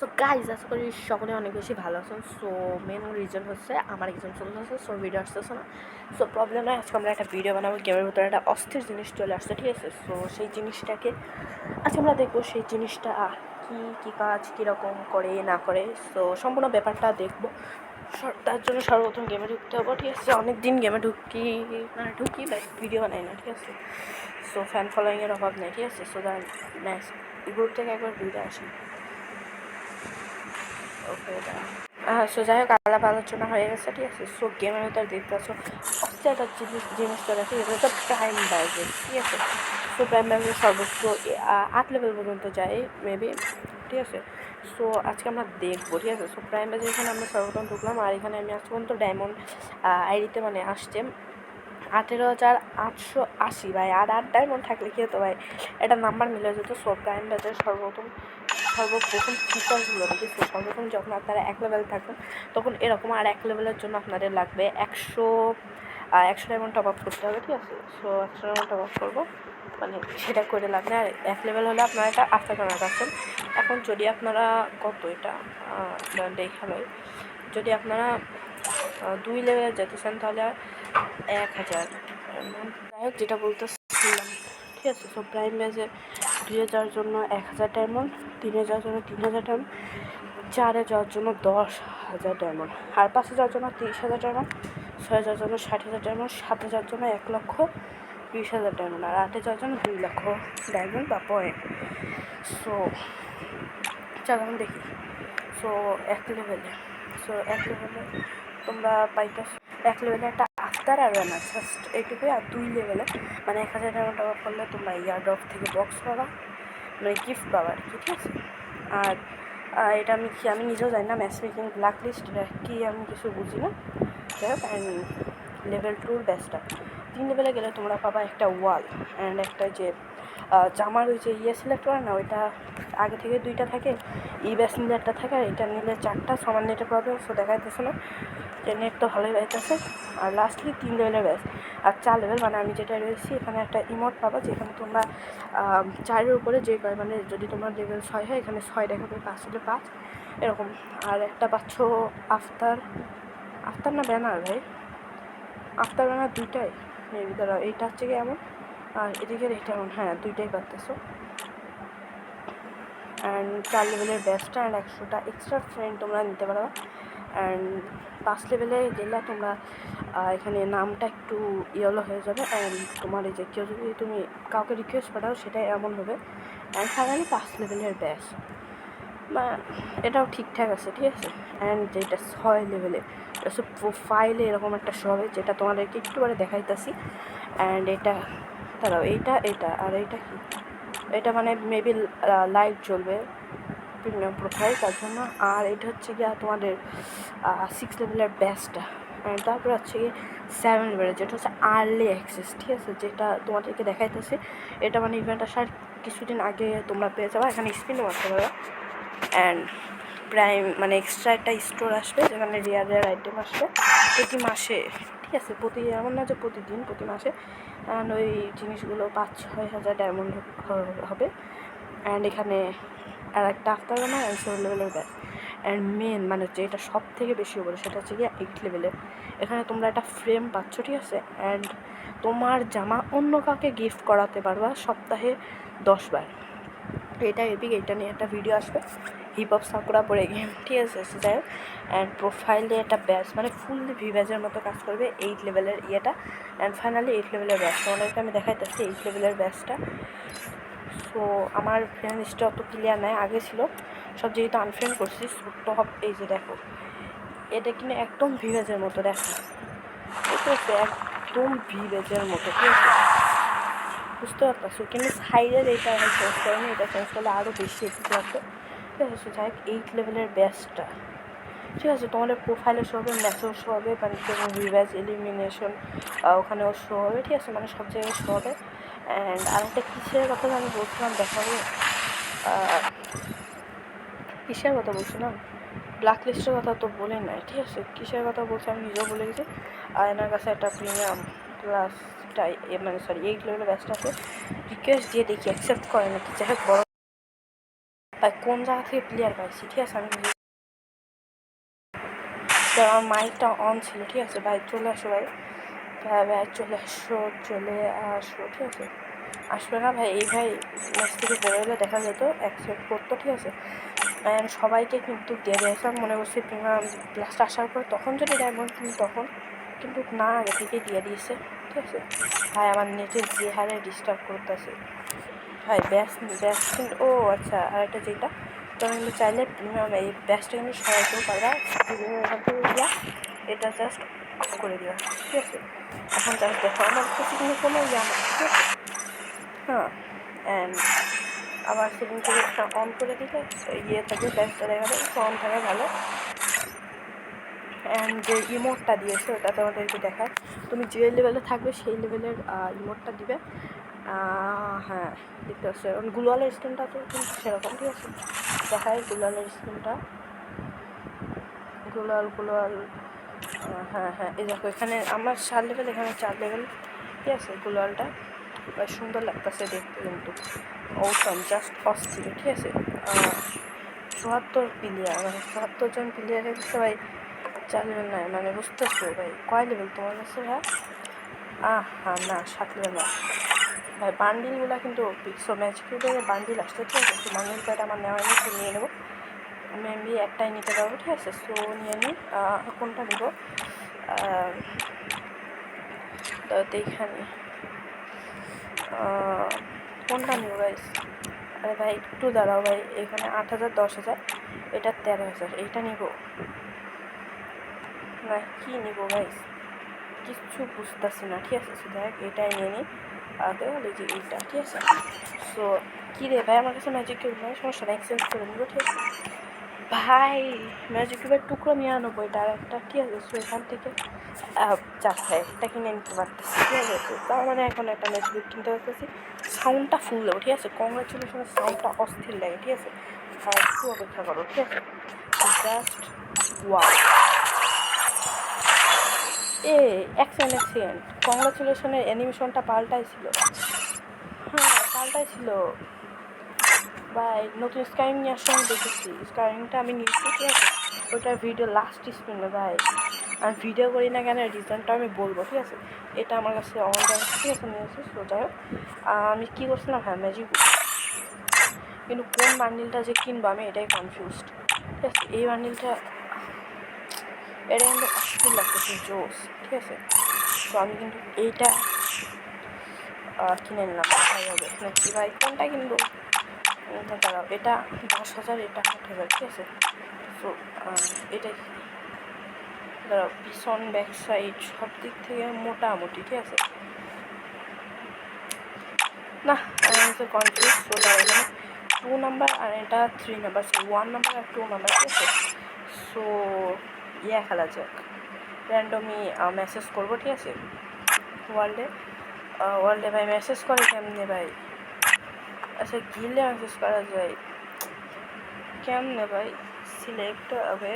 So guys আশা করি সকলে অনেক বেশি ভালো আছেন। সো মেন রিজন হচ্ছে আমার এক্সাম চলতেছে, সো ভিডিও আসতেছে না। সো প্রবলেম নয়, আজকে আমরা একটা ভিডিও বানাবো। গেমের ভিতরে একটা অস্থির জিনিস চলে আসছে, ঠিক আছে? সো সেই জিনিসটাকে আজকে আমরা দেখবো, সেই জিনিসটা কী কাজ কীরকম করে না করে, সো সম্পূর্ণ ব্যাপারটা দেখবো। তার জন্য সর্বপ্রথম গেমে ঢুকতে হবে, ঠিক আছে? অনেক দিন গেমে ঢুকি বাট ভিডিও বানাই না, ঠিক আছে? সো ফ্যান ফলোয়িংয়ের অভাব নেই, ঠিক আছে? সো দ্যাট ম্যাচ গ্রুপ থেকে একবার ভিডিও আসি। ওকে, সো যাই হোক, আলাপ আলোচনা হয়ে গেছে, ঠিক আছে? সো গেমের ভিতরে দেখতে পাচ্ছ অস্থির একটা জিনিস চলে, ঠিক আছে? প্রাইম ব্যাজেস, ঠিক আছে? সো প্রাইম ব্যাজেস সর্বোচ্চ 8 লেভেল পর্যন্ত যায় মেবি, ঠিক আছে? সো আজকে আমরা দেখবো, ঠিক আছে? সো প্রাইম ব্যাজেস এখানে আমরা সর্বপ্রথম ঢুকলাম, আর এখানে আমি আজ পর্যন্ত ডায়মন্ড আইডিতে মানে আসছে 18,880 ভাই। আর 8 ডায়মন্ড থাকলে কি হতো ভাই, এটা নাম্বার মিলে যেত। সো প্রাইম ব্যাজের সর্বপ্রথম ফিচার্সগুলো দেখি। সর্বপ্রথম যখন আপনারা 1 লেভেল থাকবেন তখন এরকম, আর 1 লেভেলের জন্য আপনাদের লাগবে 100 ডায়মন্ড টপ আপ করতে হবে, ঠিক আছে? সো 100 ডায়মন্ড টপ আপ করবো, মানে সেটা করে লাগবে। আর 1 লেভেল হলে আপনারা এটা আফটার করার পাচ্ছেন। এখন যদি আপনারা কত এটা দেখা ভাই, যদি আপনারা 2 লেভেলে যেতেছেন তাহলে 1000। যাই হোক, যেটা বলতেছিলাম, ঠিক আছে? সো প্রাইম ব্যাজে 2-এ যাওয়ার জন্য 1000 ডায়মন্ড, 3-এ যাওয়ার জন্য 3000 ডায়মন্ড, 4-এ যাওয়ার জন্য 10,000 ডায়মন্ড, আর 5-এ যাওয়ার জন্য 30,000 ডায়মন্ড, 6-এ যাওয়ার জন্য 60,000 ডায়মন্ড, 7-এ যাওয়ার জন্য 1,20,000 ডায়মন্ড, আর 8-এ যাওয়ার জন্য 2 লক্ষ ডায়মন্ড বা পয়েন্ট। সো চলো দেখি। সো 1 লেভেলে তোমরা পাইতেছ 1 লেভেলে একটা আফতার আর রানার, জাস্ট এইটুকুই। আর 2 লেভেলে মানে 1000 ডায়মন্ড টপ আপ করলে তোমরা ইয়ার ড্রপ থেকে বক্স পাবা, মানে গিফট পাবা আর কি, ঠিক আছে? আর এটা আমি নিজেও জানি না, ম্যাচ মেকিং ব্ল্যাক লিস্ট কি আমি কিছু বুঝি না। যাই হোক, অ্যান্ড লেভেল 2 বেস্টটা 3 লেভেলে গেলে তোমরা পাবা একটা ওয়াল অ্যান্ড একটা যে জামার ওই যে সিলেক্ট করে না, ওইটা আগে থেকে 2টা থাকে, ব্যাস নিলে একটা থাকে, আর এটা নিলে 4টা। সমান নেটে প্রবলেম, সো দেখা যাচ্ছে না, যে নেট তো ভালোই পাইতেছে। আর লাস্টলি 3 লেভেলের ব্যাস, আর 4 লেভেল মানে আমি যেটা রয়েছি এখানে একটা ইমোট পাবা, যেখানে তোমরা 4-এর উপরে যে মানে যদি তোমার লেভেল 6 হয় এখানে 6 দেখাবে, 5 হলে 5 এরকম। আর একটা পাচ্ছ আফতার না ব্যানার ভাই, আফতার ব্যানার 2টাই মেবি। ধরো এইটা হচ্ছে কি এমন, আর এদিকের এটা এমন, হ্যাঁ 2টাই পারতেছো। অ্যান্ড 4 লেভেলের ব্যাসটা অ্যান্ড 100টা এক্সট্রা ফ্রেন্ড তোমরা নিতে পারো। অ্যান্ড 5 লেভেলে গেলে তোমরা এখানে নামটা একটু ইয়েলো হয়ে যাবে, অ্যান্ড তোমার এই যে কেউ যদি তুমি কাউকে রিকোয়েস্ট পাঠাও সেটাই এমন হবে। অ্যান্ড ফাইনালি 5 লেভেলের ব্যাস, বা এটাও ঠিকঠাক আছে, ঠিক আছে? অ্যান্ড যেটা 6 লেভেলে প্রোফাইলে এরকম একটা শো হবে, যেটা তোমাদেরকে একটু পরে দেখাইতেছি। অ্যান্ড এটা দাঁড়াও, এটা আর এইটা কি, এটা মানে মেবি লাইট জ্বলবে প্রিমিয়াম প্রোফাইল, তার জন্য। আর এটা হচ্ছে গিয়ে তোমাদের 6 লেভেলের ব্যাসটা। অ্যান্ড তারপরে হচ্ছে গিয়ে 7 লেভেলের, যেটা হচ্ছে আর্লি অ্যাক্সেস, ঠিক আছে? যেটা তোমাদেরকে দেখাইতেছি, এটা মানে ইভেন্ট আসার কিছুদিন আগে তোমরা পেয়ে যাবে। এখানে স্পিনও আসতে পারবে, অ্যান্ড প্রাইম মানে এক্সট্রা একটা স্টোর আসবে, যেখানে রেয়ার আইটেম আসবে প্রতি মাসে, ঠিক আছে? এমন না যে প্রতিদিন, প্রতি মাসে। অ্যান্ড ওই জিনিসগুলো 5-6 হাজার ডায়মন্ড হবে। অ্যান্ড এখানে আর একটা আফতার না, অ্যান্ড 7 লেভেলের ব্যাস। অ্যান্ড মেন মানে যেটা সব থেকে বেশি উপরে, সেটা হচ্ছে গিয়ে 8 লেভেলের। এখানে তোমরা একটা ফ্রেম পাচ্ছ, ঠিক আছে? অ্যান্ড তোমার জামা অন্য কাউকে গিফট করাতে পারবা সপ্তাহে 10 বার। এটা এপিক, এটা নিয়ে একটা ভিডিও আসবে, হিপ হপ সাকুরা পড়ে গেম, ঠিক আছে? যাই হোক, অ্যান্ড প্রোফাইলে একটা ব্যাচ মানে ফুললি ভি ব্যাচের মতো কাজ করবে 8 লেভেলের ইয়েটা। অ্যান্ড ফাইনালি 8 লেভেলের ব্যাচ তোমাদেরকে আমি দেখাইতেছি 8 লেভেলের ব্যাচটা। সো আমার ফ্রেন্ড লিস্টটা অত ক্লিয়ার নাই, আগে ছিল সব, যেহেতু আনফ্রেন্ড করছি। টপ এই যে দেখো, এটা কিন্তু একদম ভি ব্যাচের মতো, দেখো ঠিক আছে, একদম ভি ব্যাচের মতো, ঠিক আছে? বুঝতে পারতেছো? কিন্তু সাইডের এইটা আমি চেঞ্জ করিনি, এটা চেঞ্জ করলে আরও বেশি এপিক লাগবে, ঠিক আছে? যাই হোক, 8 লেভেলের ব্যাচটা, ঠিক আছে? তোমাদের প্রোফাইলে শো হবে, ম্যাচেও শো হবে, মানে যেমন রিভ্যাচ এলিমিনেশন ওখানেও শো হবে, ঠিক আছে? মানে সব জায়গায় শো হবে। অ্যান্ড আরেকটা কিসের কথা আমি বলছিলাম, দেখাবো কিসের কথা বলছিলাম, ব্ল্যাক লিস্টের কথা তো বলে নাই, ঠিক আছে? কিসের কথা বলছি আমি নিজেও বলে গেছি। আর এনার কাছে একটা প্রিমিয়াম প্লাসটা মানে সরি 8 লেভেলের ব্যাচটা আছে, রিকোয়েস্ট দিয়ে দেখি অ্যাকসেপ্ট করে নাকি। যাই হোক, বড় ভাই কোন জায়গা থেকে প্লেয়ার পাইছি, ঠিক আছে? আমি আমার মাইকটা অন ছিল, ঠিক আছে? ভাই চলে আসো ভাই, ভাই চলে আসো, চলে আসো, ঠিক আছে? আসবে না ভাই, এই ভাই ম্যাচ থেকে বেরোলে দেখা যেত অ্যাকসেপ্ট করতো, ঠিক আছে? সবাইকে কিন্তু দিয়ে দিয়েছিলাম, মনে করছি প্রিমিয়াম প্লাসটা আসার পর তখন যদি ডায়মন্ড কিন্তু তখন কিন্তু না, আগে থেকেই দিয়ে দিয়েছে, ঠিক আছে? ভাই আমার নেটে যে হারে ডিস্টার্ব করতেছে ভাই, ব্যাস কিন্তু, ও আচ্ছা, আর একটা যেটা তোমরা কিন্তু চাইলে প্রিমিয়াম এই ব্যাসটা কিন্তু সরাইতেও পারবা, এটা জাস্ট অফ করে দিবা, ঠিক আছে? এখন জাস্ট দেখো আমার কাছে কিন্তু কোনো ইয়া না, ঠিক আছে? হ্যাঁ, অ্যান্ড আবার সেভিং টিভিটা অন করে দিলে ইয়ে থাকে, ব্যাসটা দেখা যাবে, অন থাকে ভালো। অ্যান্ড যে ইমোটটা দিয়েছে ওটা তোমাদেরকে দেখায়, তুমি যে লেভেলে থাকবে সেই লেভেলের ইমোটটা দিবে। হ্যাঁ, দেখতে পাচ্ছি এখন গুলালের স্কিনটা তো কিন্তু সেরকম, ঠিক আছে? দেখায় গুলালের স্কিনটা, গুলাল, হ্যাঁ হ্যাঁ, এই দেখো এখানে আমার 4 লেভেল, এখানে 4 লেভেল, ঠিক আছে? গুলালটা বেশ সুন্দর লাগতেছে দেখতে, কিন্তু ওসম, জাস্ট অস্থির, ঠিক আছে? 74 প্লেয়ার, মানে 74 জন প্লেয়ারের সবাই 4 লেভেল নাই, মানে বুঝতেছো ভাই কয় লেভেল তোমার কাছে? হ্যাঁ না, 7 লেভেল না ভাই। বান্ডিলগুলো কিন্তু পিক্সো ম্যাচ কিউবের বান্ডিল আসছে, ঠিক আছে? বান্ডিল কয়টা আমার নেওয়া নেই, নিয়ে নেবো আমি, একটাই নিতে পারবো, ঠিক আছে? সো নিয়ে নিই, কোনটা নেবো তো এইখানে কোনটা নেবো ভাই? আরে ভাই একটু দাঁড়াও ভাই, এখানে 8,000, 10,000, এটা 13,000, এইটা নিব না কি নিব ভাই, কিচ্ছু বুঝতেছি না, ঠিক আছে? দেখ এটাই নিয়ে নিই আগে, এই যে এইটা, ঠিক আছে? সো কী রে ভাই, আমার কাছে ম্যাজিক কিউব নয়, সমস্যা না, এক্সচেঞ্জ করে নেবো, ঠিক আছে? ভাই ম্যাজিক কিউবের টুকরো 99, আর একটা, ঠিক আছে? সো এখান থেকে চার ভাই এটা কিনে নিতে পারতেছি, ঠিক আছে? তো তার মানে এখন একটা ম্যাজিক কিউব কিনতে পারতেছি, সাউন্ডটা ফুল দেবো, ঠিক আছে? কংগ্রাচুলেশনের সাউন্ডটা অস্থির লাগে, ঠিক আছে? আর একটু অপেক্ষা করো, ঠিক আছে? জাস্ট ওয়াও, এক্সিলেন্ট, কংগ্রাচুলেশনের অ্যানিমেশনটা পাল্টাইছিল, হ্যাঁ পাল্টাইছিল ভাই। নতুন স্কাইং নিয়ে আসলে আমি দেখেছি, স্কাইংটা আমি নিয়েছি, ঠিক আছে? ওটার ভিডিও লাস্ট স্পিনে ভাই, আমি ভিডিও করি না কেন রিজনটা আমি বলবো, ঠিক আছে? এটা আমার কাছে অনলাইন, ঠিক আছে? নিয়েছি, সো যাই হোক, আমি কী করছিলাম, হ্যাঁ ম্যাজিক, কিন্তু কোন বান্ডিলটা যে কিনবো আমি এটাই কনফিউজড, ঠিক আছে? এই বান্ডিলটা, এটা কিন্তু অস্থির লাগতেছে, জোস, ঠিক আছে? তো আমি কিন্তু এইটা কিনে নিলাম, ভাই হবে নাকি ভাই, কোনটা কিনবো? দাঁড়াও, এটা 10,000, এটা 8,000, ঠিক আছে? তো এটাই, দাঁড়াও, পিছন ব্যাক সাইড সব দিক থেকে মোটামুটি, ঠিক আছে? না আমি হচ্ছে কনফিউজ, তো দাঁড়াও, এখানে 2 নাম্বার আর এটা 3 নাম্বার, সো 1 নাম্বার আর 2 নাম্বার, ঠিক আছে? সো খেলা যাক, র্যান্ডমই মেসেজ করবো, ঠিক আছে? ওয়ার্ল্ডে ভাই মেসেজ করে কেমনে ভাই? আচ্ছা গিলে মেসেজ করা যায় কেমনে ভাই? সিলেক্ট হবে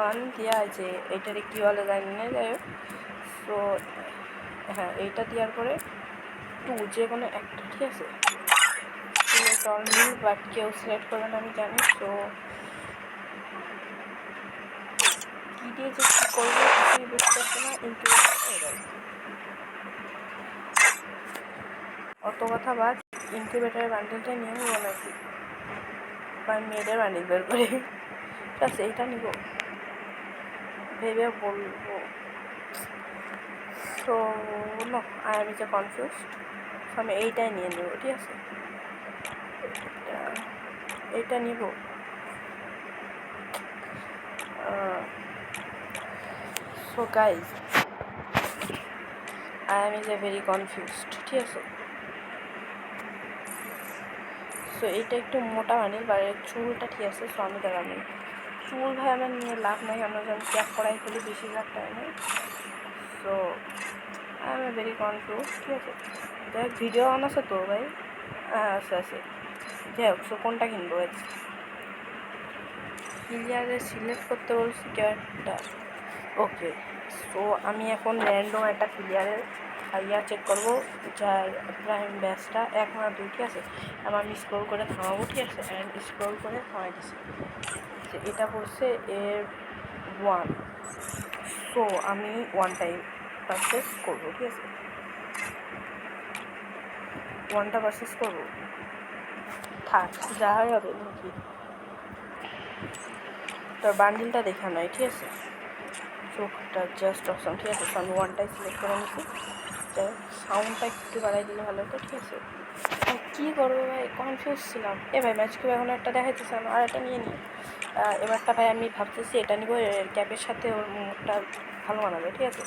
1 দেওয়া যে এইটারে কী বলে জানি না, যাই হোক। সো হ্যাঁ, এইটা দেওয়ার পরে 2 যে কোনো একটা, ঠিক আছে? সিলেক্ট অল মিল, বাট কেউ সিলেক্ট করবে না আমি জানি। সো কী দিয়ে যে কী করবো কিছুই বুঝতে পারছি না, ইনকিউবেটর, অত কথা বাদ, ইনকিউবেটারের বান্ডেলটা নিয়ে নেবো নাকি বা মেয়েদের বান্ডেল বের করে, ঠিক আছে? এইটা নিব ভেবে বলবো। সো নো, আই এম যে কনফিউজড, সো আমি এইটাই নিয়ে নেব, ঠিক আছে? এইটা নিব, so guys I am very confused, ঠিক আছে? সো এইটা একটু মোটা বানিয়ে, বা চুলটা ঠিক আছে? সো আমি দাঁড়াবো, চুল ভাই আমার নিয়ে লাভ নাই, আমরা যখন ক্যাপ করাই ফেলি বেশিরভাগ টাইমে। So I am very confuse, ঠিক আছে? দেখ ভিডিও অন আছে তো ভাই? আছে আছে, যাই হোক। সো কোনটা কিনবো? প্লেয়ারে সিলেক্ট করতে বলছি কেউ একটা, ওকে। সো আমি এখন র্যান্ডম একটা প্লেয়ারের ইয়া চেক করবো যার প্রাইম ব্যাচটা 1 না 2, ঠিক আছে। আমার আমি স্ক্রল করে থামাবো, ঠিক আছে, অ্যান্ড স্ক্রল করে থামাই দিচ্ছি যে এটা পড়ছে এর 1। সো আমি 1 টাইম পারচেস করবো, ঠিক আছে, 1টা পারচেস করবো, থাক যা হয় হবে নাকি। তোর বান্ডিলটা দেখা নয়, ঠিক আছে, চোখটা জাস্ট অপশন, ঠিক আছে। আমি 1টাই সিলেক্ট করে নিচ্ছি, সাউন্ডটা একটু বাড়াই দিলে ভালো হতো, ঠিক আছে। কী করবো ভাই, কনফিউজ ছিলাম। ভাই ম্যাচ কিউ এখন একটা দেখাইতেছিলাম, আর একটা নিয়ে নিই। এবারটা ভাই আমি ভাবতেছি এটা নিব, এর ক্যাপের সাথে ওর মুখটা ভালো মানাবে, ঠিক আছে।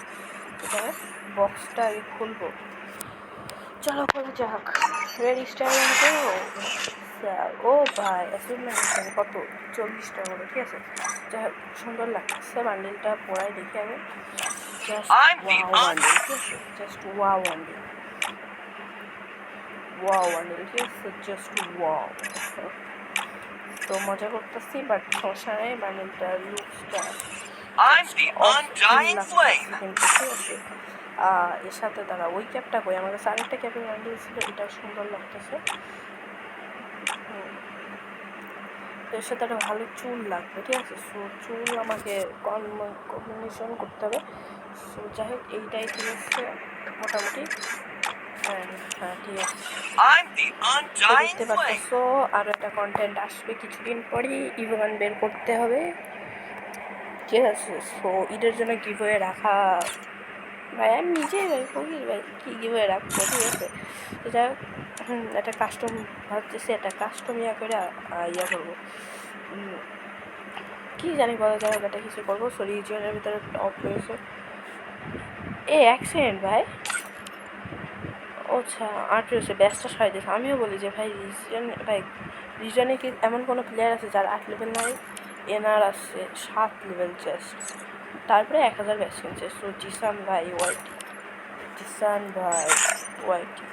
এটা বক্সটা আগে খুলবো, চলো করে যাক। রেডি স্টাইল ও ভাই অ্যাচিভমেন্ট কত 40টা করে, ঠিক আছে। যাই হোক সুন্দর লাগছে বান্ডিলটা, পরাই দেখি আমি। জাস্ট ওয়াও বান্ডিল, ঠিক আছে, just wow bundle, wow bundle, ঠিক আছে, জাস্ট ওয়াও। তো মজা করতেছি, বাট সমস্যা নেই, বান্ডিলটার লুকসটা কিন্তু, ঠিক আছে। এর সাথে তারা ওই ক্যাপটা কই, আমার কাছে আরেকটা ক্যাপের বান্ডিল ছিল, এটাও সুন্দর লাগতেছে। এর সাথে একটা ভালো চুল লাগবে, ঠিক আছে। সো চুল আমাকে কম্বিনেশন করতে হবে। সো যাই হোক এইটাই ঠিক আছে মোটামুটি। হ্যাঁ ঠিক আছে, দেখতে পারতেছো আরও একটা কন্টেন্ট আসবে কিছুদিন পরেই, ইভেন্ট বের করতে হবে, ঠিক আছে। সো ঈদের জন্য গিভওয়ে রাখা, ভাই আমি নিজেই ভাই ফকির ভাই, কী গিভওয়ে রাখবো, ঠিক আছে। তো যাই হোক একটা কাস্টম ভাবতেছি, একটা কাস্টম ইয়া করে ইয়া করবো, কি জানি বলা যায়, এটা কিছু করবো। সো রিজিয়নের ভিতরে টপ রয়েছে, এক সেকেন্ড ভাই, আচ্ছা 8 রয়েছে, ব্যাচটা সারাই দিয়েছে। আমিও বলি যে ভাই রিজনে কি এমন কোনো প্লেয়ার আছে যার 8 লেভেল নাই? এনার আছে 7 লেভেল জাস্ট, তারপরে 1000 ব্যাচ কিনছে। সো জিসান ভাই ওয়াইটি, জিসান ভাই ওয়াইটি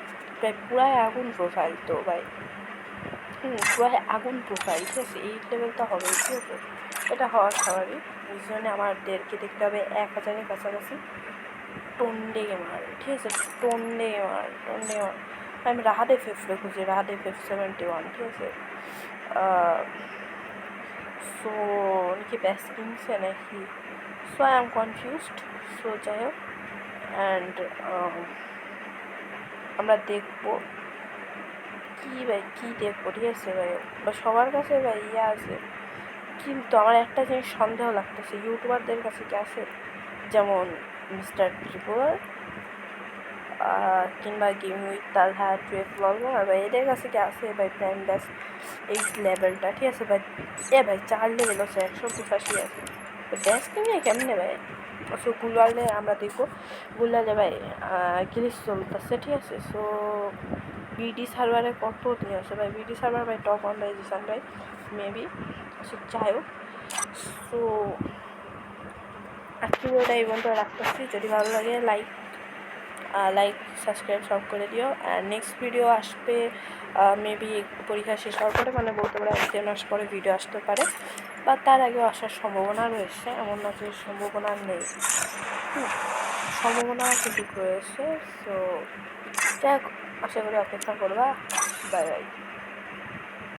ভাই পুরাই আগুন প্রোফাইল তো ভাই, পুরাই আগুন প্রোফাইল, ঠিক আছে। 8 লেভেল তো হবে, ঠিক আছে, এটা হওয়ার স্বাভাবিক। রিজনে আমাদেরকে দেখতে হবে 1000-এর কাছাকাছি। টন্ডে গেমার, ঠিক আছে, টন্ডে গেমার। আমি রাহাদে ফিফে খুঁজি, রাহাদে 571, ঠিক আছে। সো নাকি ব্যাস কিনছে নাকি, so I am confused. So যাই হোক, অ্যান্ড আমরা দেখবো কী ভাই, কী দেখবো, ঠিক আছে ভাই। বা সবার কাছে ভাই ইয়ে আছে, কিন্তু আমার একটা জিনিস সন্দেহ লাগতেছে, ইউটিউবারদের কাছে কি আছে, যেমন মিস্টার ট্রিপল কিংবা গেম উইথ তালহা 12 ব্লগার, ভাই এদের কাছে কি আছে ভাই প্রাইম ব্যাস 8 লেভেলটা, ঠিক আছে ভাই। ভাই 4 লেভেল হচ্ছে 185 আছে, ব্যাস কিনে কেমনে ভাই। সো গুলালে আমরা দেখবো, গুলালে ভাই গিলিস চলতেছে, ঠিক আছে। সো বিডি সার্ভারে কত নিয়ে আছে ভাই, বিডি সার্ভার ভাই টপ 1 ভাই জিসান ভাই মেবি। সো যাই হোক, সো আজকে ভিডিওটা এই পর্যন্ত রাখতেছি। যদি ভালো লাগে লাইক সাবস্ক্রাইব সব করে দিও। আর নেক্সট ভিডিও আসবে মেবি পরীক্ষা শেষ হওয়ার পরে, মানে বলতে পারে 1-2 মাস পরে ভিডিও আসতে পারে, বা তার আগেও আসার সম্ভাবনা রয়েছে, এমন না যে সম্ভাবনা নেই, সম্ভাবনা কিন্তু রয়েছে। সো যাই হোক, আশা করি অপেক্ষা করবা। Bye bye.